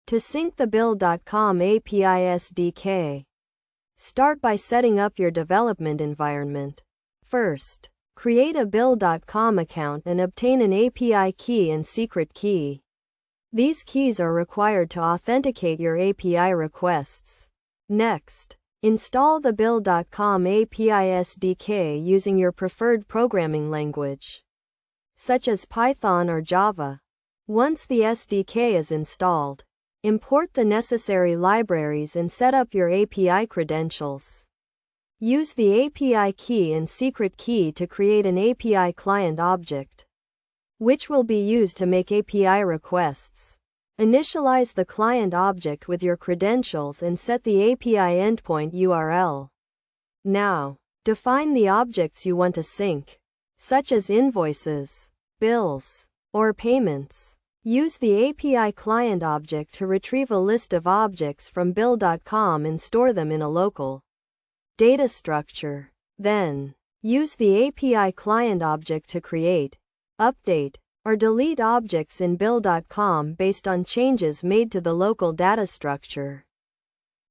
To sync the Bill.com API SDK, start by setting up your development environment. First, create a Bill.com account and obtain an API key and secret key. These keys are required to authenticate your API requests. Next, install the Bill.com API SDK using your preferred programming language, such as Python or Java. Once the SDK is installed, import the necessary libraries and set up your API credentials. Use the API key and secret key to create an API client object, which will be used to make API requests. Initialize the client object with your credentials and set the API endpoint URL. Now, define the objects you want to sync, such as invoices, bills, or payments. Use the API client object to retrieve a list of objects from Bill.com and store them in a local data structure. Then, use the API client object to create, update, or delete objects in Bill.com based on changes made to the local data structure.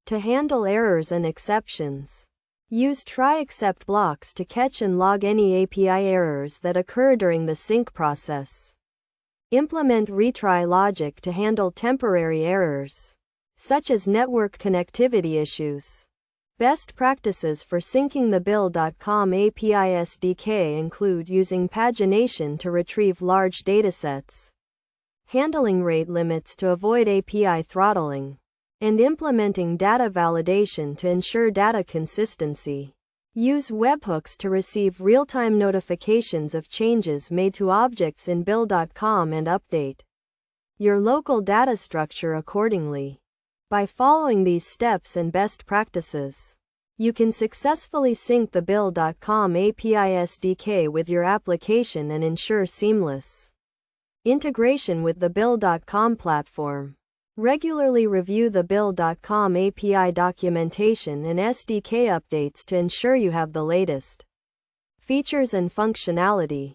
To handle errors and exceptions, use try-except blocks to catch and log any API errors that occur during the sync process. Implement retry logic to handle temporary errors, such as network connectivity issues. Best practices for syncing the Bill.com API SDK include using pagination to retrieve large datasets, handling rate limits to avoid API throttling, and implementing data validation to ensure data consistency. Use webhooks to receive real-time notifications of changes made to objects in Bill.com and update your local data structure accordingly. By following these steps and best practices, you can successfully sync the Bill.com API SDK with your application and ensure seamless integration with the Bill.com platform. Regularly review the Bill.com API documentation and SDK updates to ensure you have the latest features and functionality.